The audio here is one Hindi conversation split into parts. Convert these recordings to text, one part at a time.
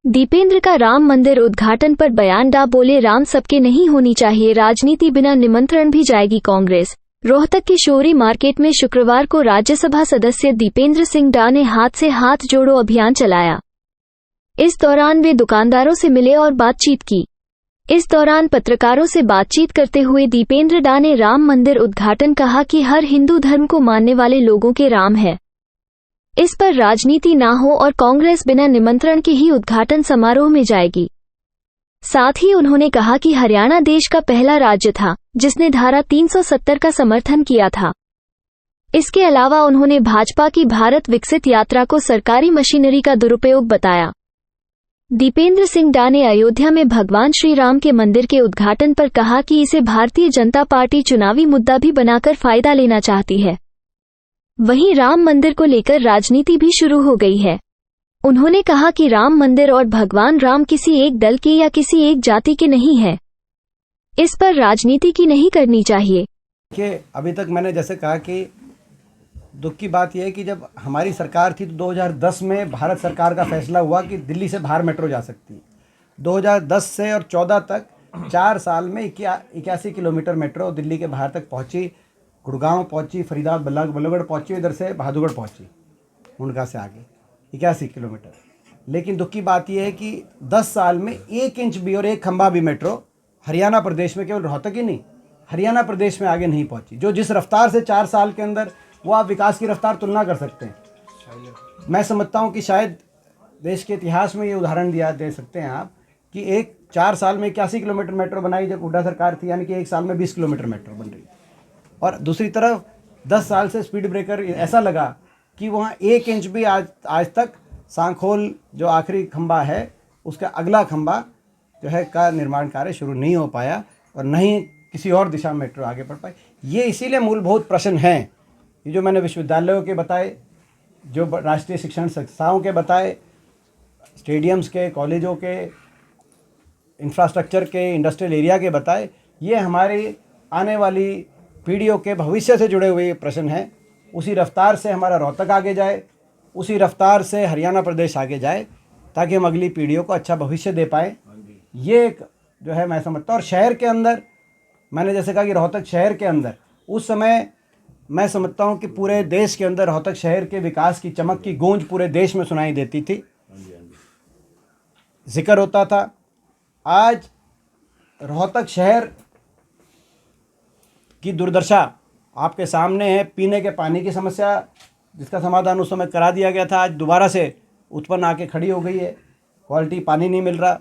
दीपेंद्र का राम मंदिर उद्घाटन पर बयान डा बोले राम सबके नहीं होनी चाहिए राजनीति बिना निमंत्रण भी जाएगी कांग्रेस। रोहतक के शोरी मार्केट में शुक्रवार को राज्यसभा सदस्य दीपेंद्र सिंह डा ने हाथ से हाथ जोड़ो अभियान चलाया। इस दौरान वे दुकानदारों से मिले और बातचीत की। इस दौरान पत्रकारों से बातचीत करते हुए दीपेंद्र डा ने राम मंदिर उद्घाटन कहा कि हर हिंदू धर्म को मानने वाले लोगों के राम है, इस पर राजनीति ना हो और कांग्रेस बिना निमंत्रण के ही उद्घाटन समारोह में जाएगी। साथ ही उन्होंने कहा कि हरियाणा देश का पहला राज्य था जिसने धारा 370 का समर्थन किया था। इसके अलावा उन्होंने भाजपा की भारत विकसित यात्रा को सरकारी मशीनरी का दुरुपयोग बताया। दीपेंद्र सिंह डा ने अयोध्या में भगवान श्री राम के मंदिर के उद्घाटन पर कहा कि इसे भारतीय जनता पार्टी चुनावी मुद्दा भी बनाकर फायदा लेना चाहती है। वहीं राम मंदिर को लेकर राजनीति भी शुरू हो गई है। उन्होंने कहा कि राम मंदिर और भगवान राम किसी एक दल के या किसी एक जाति के नहीं है, इस पर राजनीति की नहीं करनी चाहिए। देखिए, अभी तक मैंने जैसे कहा कि दुख की बात यह है कि जब हमारी सरकार थी तो 2010 में भारत सरकार का फैसला हुआ कि दिल्ली से बाहर मेट्रो जा सकती है। 2010 से और 14 तक 4 साल में 81 किलोमीटर मेट्रो दिल्ली के बाहर तक पहुंची, गुड़गांव पहुंची, फरीदाबाद बल्लभगढ़ पहुंची, इधर से बहादुरगढ़ पहुंची, उनका से आगे 81 किलोमीटर। लेकिन दुख की बात यह है कि 10 साल में 1 इंच भी और 1 खंबा भी मेट्रो हरियाणा प्रदेश में, केवल रोहतक ही नहीं, हरियाणा प्रदेश में आगे नहीं पहुंची। जो जिस रफ्तार से 4 साल के अंदर, वो आप विकास की रफ्तार तुलना कर सकते हैं। मैं समझता हूं कि शायद देश के इतिहास में ये उदाहरण दे सकते हैं आप कि 4 साल में 81 किलोमीटर मेट्रो बनाई जब हुड्डा सरकार थी, यानी कि 1 साल में 20 किलोमीटर मेट्रो बन रही। और दूसरी तरफ 10 साल से स्पीड ब्रेकर ऐसा लगा कि वहाँ 1 इंच भी आज तक सांखोल जो आखिरी खंबा है उसका अगला खंबा जो है का निर्माण कार्य शुरू नहीं हो पाया और न ही किसी और दिशा में मेट्रो आगे बढ़ पाई। ये इसीलिए मूलभूत प्रश्न हैं, ये जो मैंने विश्वविद्यालयों के बताए, जो राष्ट्रीय शिक्षण संस्थाओं के बताए, स्टेडियम्स के, कॉलेजों के, इंफ्रास्ट्रक्चर के, इंडस्ट्रियल एरिया के बताए, ये हमारी आने वाली पीढ़ियों के भविष्य से जुड़े हुए प्रश्न हैं। उसी रफ्तार से हमारा रोहतक आगे जाए, उसी रफ्तार से हरियाणा प्रदेश आगे जाए, ताकि हम अगली पीढ़ियों को अच्छा भविष्य दे पाएँ। ये एक जो है मैं समझता हूँ। और शहर के अंदर, मैंने जैसे कहा कि रोहतक शहर के अंदर उस समय मैं समझता हूँ कि पूरे देश के अंदर रोहतक शहर के विकास की चमक की गूंज पूरे देश में सुनाई देती थी, जिक्र होता था। आज रोहतक शहर की दुर्दशा आपके सामने है। पीने के पानी की समस्या, जिसका समाधान उस समय करा दिया गया था, आज दोबारा से उत्पन्न आके खड़ी हो गई है। क्वालिटी पानी नहीं मिल रहा।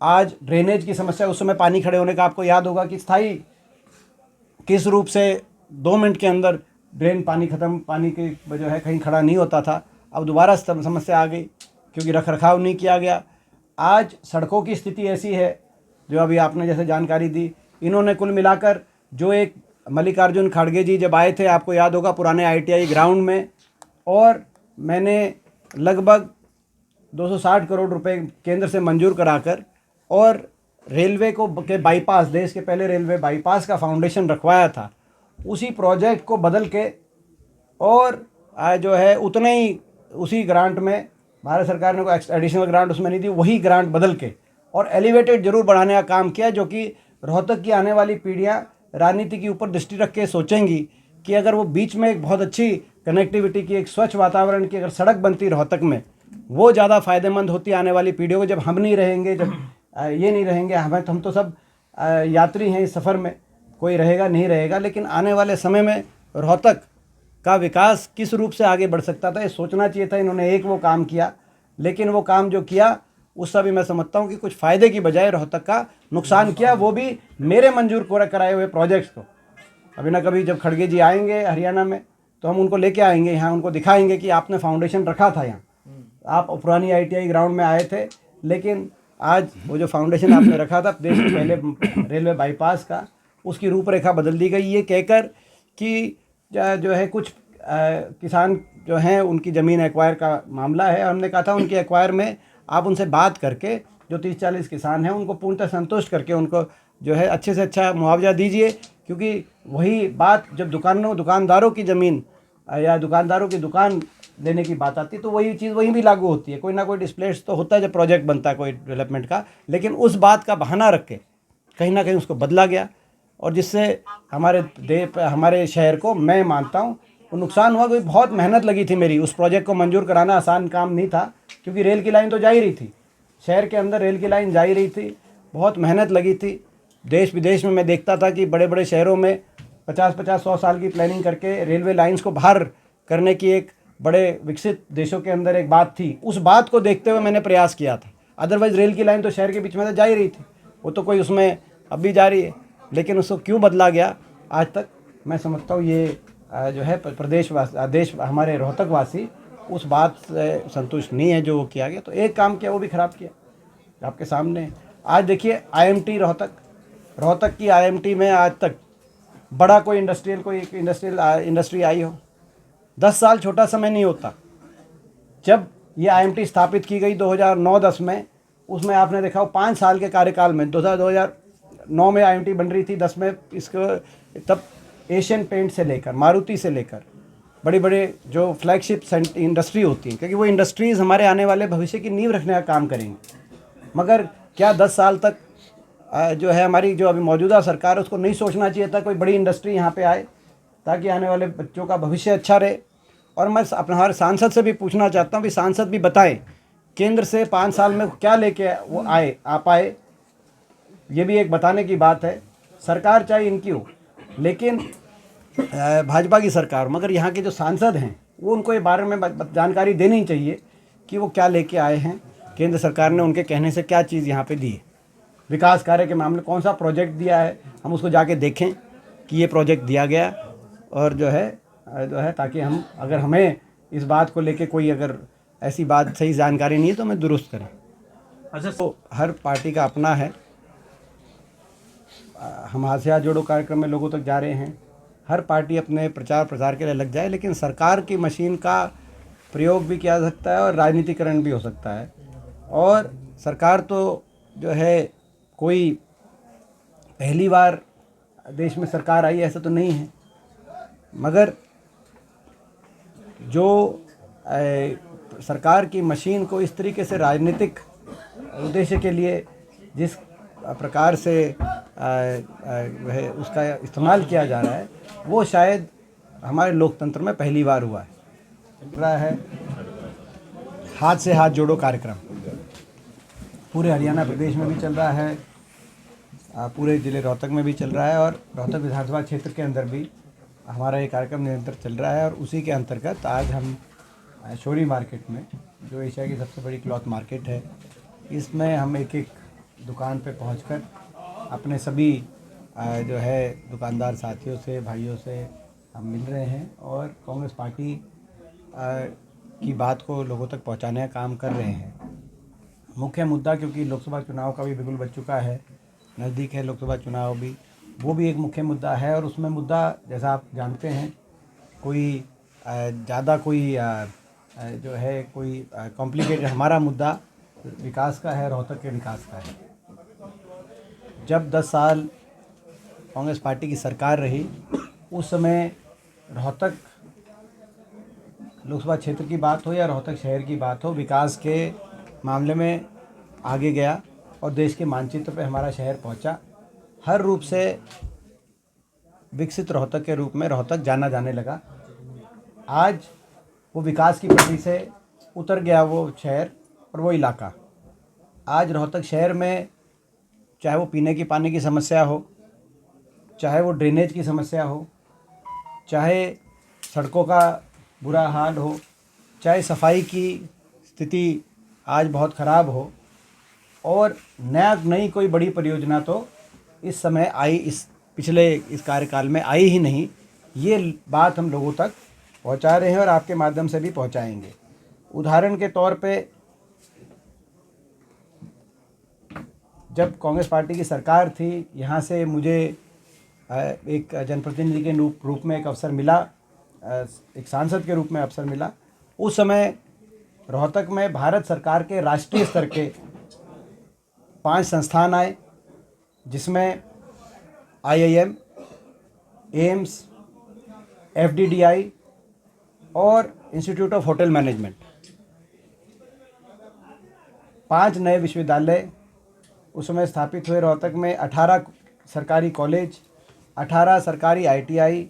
आज ड्रेनेज की समस्या, उस समय पानी खड़े होने का आपको याद होगा कि स्थायी किस रूप से 2 मिनट के अंदर ड्रेन पानी ख़त्म, पानी की वजह है कहीं खड़ा नहीं होता था। अब दोबारा समस्या आ गई क्योंकि रख रखाव नहीं किया गया। आज सड़कों की स्थिति ऐसी है, जो अभी आपने जैसे जानकारी दी, इन्होंने कुल मिलाकर जो एक मल्लिकार्जुन खड़गे जी जब आए थे, आपको याद होगा, पुराने ITI ग्राउंड में, और मैंने लगभग 260 करोड़ रुपए केंद्र से मंजूर कराकर और रेलवे को के बाईपास, देश के पहले रेलवे बाईपास का फाउंडेशन रखवाया था। उसी प्रोजेक्ट को बदल के और जो है उतने ही उसी ग्रांट में, भारत सरकार ने कोई एडिशनल ग्रांट उसमें नहीं दी, वही ग्रांट बदल के और एलिवेटेड जरूर बढ़ाने का काम किया, जो कि रोहतक की आने वाली पीढ़ियाँ राजनीति के ऊपर दृष्टि रख के सोचेंगी कि अगर वो बीच में एक बहुत अच्छी कनेक्टिविटी की, एक स्वच्छ वातावरण की अगर सड़क बनती रोहतक में, वो ज़्यादा फ़ायदेमंद होती आने वाली पीढ़ियों को। जब हम नहीं रहेंगे, जब ये नहीं रहेंगे, हम तो सब यात्री हैं इस सफ़र में, कोई रहेगा नहीं रहेगा, लेकिन आने वाले समय में रोहतक का विकास किस रूप से आगे बढ़ सकता था, ये सोचना चाहिए था। इन्होंने वो काम किया, लेकिन वो काम जो किया उससे भी मैं समझता हूँ कि कुछ फ़ायदे की बजाय रोहतक का नुकसान किया, वो भी मेरे मंजूर कराए हुए प्रोजेक्ट्स को। अभी ना कभी जब खड़गे जी आएंगे हरियाणा में तो हम उनको लेके आएंगे यहाँ, उनको दिखाएंगे कि आपने फाउंडेशन रखा था यहाँ, आप पुरानी ITI ग्राउंड में आए थे, लेकिन आज वो जो फाउंडेशन आपने रखा था देश के पहले रेलवे बाईपास का, उसकी रूपरेखा बदल दी गई। ये कहकर कि जो है कुछ किसान जो हैं उनकी ज़मीन एक्वायर का मामला है, हमने कहा था उनकी एक्वायर में आप उनसे बात करके, जो 30-40 किसान हैं उनको पूर्णतः संतुष्ट करके उनको जो है अच्छे से अच्छा मुआवजा दीजिए, क्योंकि वही बात जब दुकानदारों की ज़मीन या दुकानदारों की दुकान लेने की बात आती है तो वही चीज़ वहीं भी लागू होती है। कोई ना कोई डिस्प्लेस तो होता है जब प्रोजेक्ट बनता है कोई डेवलपमेंट का, लेकिन उस बात का बहाना रख के कहीं ना कहीं उसको बदला गया और जिससे हमारे शहर को, मैं मानता हूँ, वो नुकसान हुआ। कोई बहुत मेहनत लगी थी मेरी, उस प्रोजेक्ट को मंजूर कराना आसान काम नहीं था, क्योंकि रेल की लाइन तो जा ही रही थी, शहर के अंदर रेल की लाइन जा ही रही थी, बहुत मेहनत लगी थी। देश विदेश में मैं देखता था कि बड़े बड़े शहरों में 50-50, 100 साल की प्लानिंग करके रेलवे लाइंस को बाहर करने की एक बड़े विकसित देशों के अंदर एक बात थी। उस बात को देखते हुए मैंने प्रयास किया था। अदरवाइज़ रेल की लाइन तो शहर के बीच में तो जा ही रही थी, वो तो कोई उसमें अब भी जा रही है, लेकिन उसको क्यों बदला गया आज तक मैं समझता हूँ ये जो है देश हमारे रोहतक वासी उस बात से संतुष्ट नहीं है जो वो किया गया। तो एक काम किया वो भी ख़राब किया आपके सामने। आज देखिए IMT रोहतक की IMT में आज तक बड़ा कोई इंडस्ट्री आई हो, 10 साल छोटा समय नहीं होता। जब ये IMT स्थापित की गई 2009-10 में, उसमें आपने देखा हो 5 साल के कार्यकाल में 2009 में IMT बन रही थी, 10 में इसको तब एशियन पेंट से लेकर मारुति से लेकर बड़ी बड़े जो फ्लैगशिप इंडस्ट्री होती हैं, क्योंकि वो इंडस्ट्रीज़ हमारे आने वाले भविष्य की नींव रखने का काम करेंगे। मगर क्या 10 साल तक जो है हमारी जो अभी मौजूदा सरकार है उसको नहीं सोचना चाहिए था कोई बड़ी इंडस्ट्री यहाँ पे आए ताकि आने वाले बच्चों का भविष्य अच्छा रहे। और मैं अपने हमारे सांसद से भी पूछना चाहता हूँ कि सांसद भी बताएं केंद्र से 5 साल में क्या लेके वो आ पाए, ये भी एक बताने की बात है। सरकार चाहे इनकी हो, लेकिन भाजपा की सरकार, मगर यहाँ के जो सांसद हैं वो उनको ये बारे में जानकारी देनी चाहिए कि वो क्या लेके आए हैं, केंद्र सरकार ने उनके कहने से क्या चीज़ यहाँ पे दी है। विकास कार्य के मामले कौन सा प्रोजेक्ट दिया है, हम उसको जाके देखें कि ये प्रोजेक्ट दिया गया, और जो है ताकि हम, अगर हमें इस बात को लेके कोई अगर ऐसी बात सही जानकारी नहीं है तो हमें दुरुस्त करें। अच्छा, तो हर पार्टी का अपना है। हम हाथ से हाथ जोड़ो कार्यक्रम में लोगों तक जा रहे हैं, हर पार्टी अपने प्रचार प्रसार के लिए लग जाए, लेकिन सरकार की मशीन का प्रयोग भी किया जा सकता है और राजनीतिकरण भी हो सकता है। और सरकार तो जो है कोई पहली बार देश में सरकार आई ऐसा तो नहीं है, मगर जो सरकार की मशीन को इस तरीके से राजनीतिक उद्देश्य के लिए जिस प्रकार से वह उसका इस्तेमाल किया जा रहा है, वो शायद हमारे लोकतंत्र में पहली बार हुआ है। रहा है हाथ से हाथ जोड़ो कार्यक्रम पूरे हरियाणा प्रदेश में भी चल रहा है, पूरे ज़िले रोहतक में भी चल रहा है, और रोहतक विधानसभा क्षेत्र के अंदर भी हमारा ये कार्यक्रम निरंतर चल रहा है। और उसी के अंतर्गत आज हम शोरी मार्केट में, जो एशिया की सबसे बड़ी क्लॉथ मार्केट है, इसमें हम एक एक दुकान पे पहुंचकर अपने सभी जो है दुकानदार साथियों से, भाइयों से हम मिल रहे हैं और कांग्रेस पार्टी की बात को लोगों तक पहुंचाने का काम कर रहे हैं। मुख्य मुद्दा, क्योंकि लोकसभा चुनाव का भी बिल्कुल बच चुका है, नज़दीक है लोकसभा चुनाव भी, वो भी एक मुख्य मुद्दा है। और उसमें मुद्दा, जैसा आप जानते हैं, कोई ज़्यादा कोई जो है कोई कॉम्प्लिकेटेड, हमारा मुद्दा विकास का है, रोहतक के विकास का है। जब 10 साल कांग्रेस पार्टी की सरकार रही, उस समय रोहतक लोकसभा क्षेत्र की बात हो या रोहतक शहर की बात हो, विकास के मामले में आगे गया और देश के मानचित्र पे हमारा शहर पहुंचा। हर रूप से विकसित रोहतक के रूप में रोहतक जाना जाने लगा। आज वो विकास की गति से उतर गया वो शहर और वो इलाका। आज रोहतक शहर में चाहे वो पीने की पानी की समस्या हो, चाहे वो ड्रेनेज की समस्या हो, चाहे सड़कों का बुरा हाल हो, चाहे सफाई की स्थिति आज बहुत ख़राब हो, और नई कोई बड़ी परियोजना तो इस समय आई, इस कार्यकाल में आई ही नहीं। ये बात हम लोगों तक पहुंचा रहे हैं और आपके माध्यम से भी पहुंचाएंगे। उदाहरण के तौर पे, जब कांग्रेस पार्टी की सरकार थी, यहाँ से मुझे एक जनप्रतिनिधि के रूप में एक अवसर मिला, एक सांसद के रूप में अवसर मिला। उस समय रोहतक में भारत सरकार के राष्ट्रीय स्तर के 5 संस्थान आए, जिसमें IIM, एम्स, FDDI और इंस्टीट्यूट ऑफ होटल मैनेजमेंट। 5 नए विश्वविद्यालय उस समय स्थापित हुए रोहतक में। 18 सरकारी कॉलेज, 18 सरकारी ITI,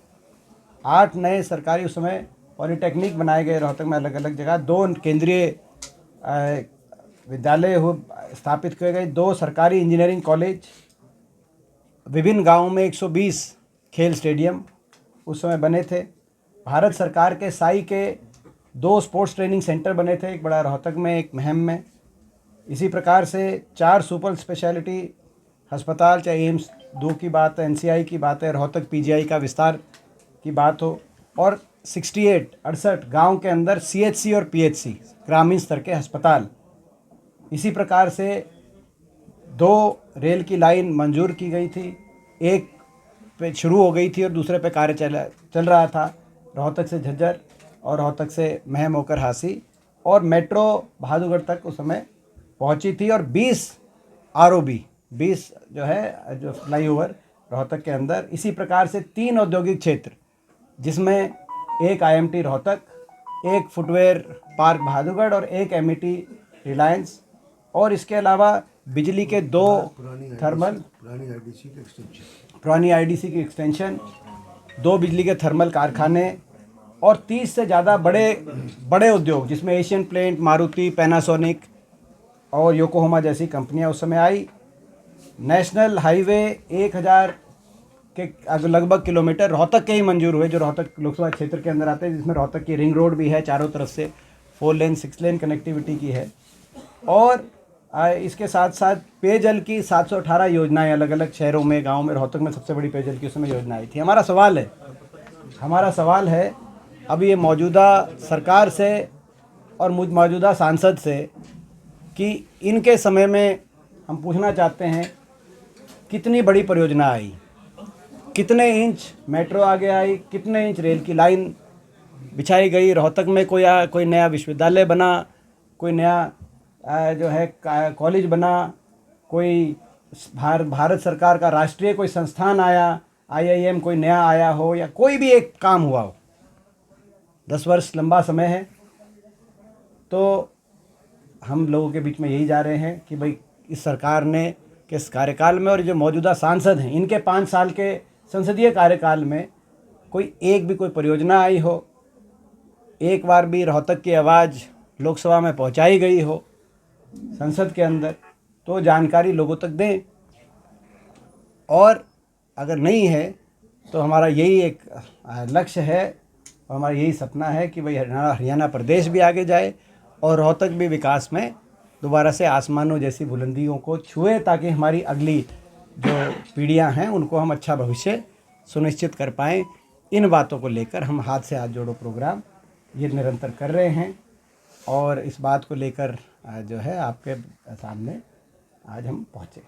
8 नए सरकारी उस समय पॉलिटेक्निक बनाए गए रोहतक में अलग अलग जगह। 2 केंद्रीय विद्यालय स्थापित किए गए, 2 सरकारी इंजीनियरिंग कॉलेज, विभिन्न गांवों में 120 खेल स्टेडियम उस समय बने थे। भारत सरकार के साई के 2 स्पोर्ट्स ट्रेनिंग सेंटर बने थे, एक बड़ा रोहतक में, एक महम में। इसी प्रकार से 4 सुपर स्पेशलिटी अस्पताल, चाहे एम्स 2 की बात है, NCI की बात है, रोहतक PGI का विस्तार की बात हो, और 68 गांव के अंदर CHC और PHC ग्रामीण स्तर के अस्पताल। इसी प्रकार से 2 रेल की लाइन मंजूर की गई थी, एक पे शुरू हो गई थी और दूसरे पे कार्य चल रहा था, रोहतक से झज्जर और रोहतक से महम होकर हांसी, और मेट्रो बहादुरगढ़ तक उस समय पहुंची थी। और 20 ROB, 20 जो है जो फ्लाईओवर रोहतक के अंदर। इसी प्रकार से 3 औद्योगिक क्षेत्र, जिसमें एक IMT रोहतक, एक फुटवेयर पार्क बहादुरगढ़ और एक MET रिलायंस, और इसके अलावा बिजली के 2 थर्मल, पुरानी IDC की एक्सटेंशन, 2 बिजली के थर्मल कारखाने, और 30 से ज़्यादा बड़े उद्योग, जिसमें एशियन पेंट, मारुति, पैनासोनिक और योकोहामा जैसी कंपनियां उस समय आई। नेशनल हाईवे 1000 के लगभग किलोमीटर रोहतक के ही मंजूर हुए, जो रोहतक लोकसभा क्षेत्र के अंदर आते हैं, जिसमें रोहतक की रिंग रोड भी है, चारों तरफ से 4 लेन 6 लेन कनेक्टिविटी की है। और इसके साथ साथ पेयजल की 718 योजनाएं अलग अलग शहरों में, गाँव में। रोहतक में सबसे बड़ी पेयजल की उस समय योजना आई थी। हमारा सवाल है अब ये मौजूदा सरकार से और मौजूदा सांसद से कि इनके समय में हम पूछना चाहते हैं, कितनी बड़ी परियोजना आई, कितने इंच मेट्रो आगे आई, कितने इंच रेल की लाइन बिछाई गई, रोहतक में कोई नया विश्वविद्यालय बना, कोई नया जो है कॉलेज बना, कोई भारत सरकार का राष्ट्रीय कोई संस्थान आया, IIM कोई नया आया हो, या कोई भी एक काम हुआ हो। 10 वर्ष लंबा समय है। तो हम लोगों के बीच में यही जा रहे हैं कि भाई इस सरकार ने के इस कार्यकाल में, और जो मौजूदा सांसद हैं, इनके 5 साल के संसदीय कार्यकाल में कोई परियोजना आई हो, एक बार भी रोहतक की आवाज़ लोकसभा में पहुंचाई गई हो संसद के अंदर, तो जानकारी लोगों तक दें। और अगर नहीं है तो हमारा यही एक लक्ष्य है और हमारा यही सपना है कि भाई हरियाणा प्रदेश भी आगे जाए और रोहतक भी विकास में दोबारा से आसमानों जैसी बुलंदियों को छुए, ताकि हमारी अगली जो पीढ़ियां हैं उनको हम अच्छा भविष्य सुनिश्चित कर पाएँ। इन बातों को लेकर हम हाथ से हाथ जोड़ो प्रोग्राम ये निरंतर कर रहे हैं, और इस बात को लेकर जो है आपके सामने आज हम पहुँचे।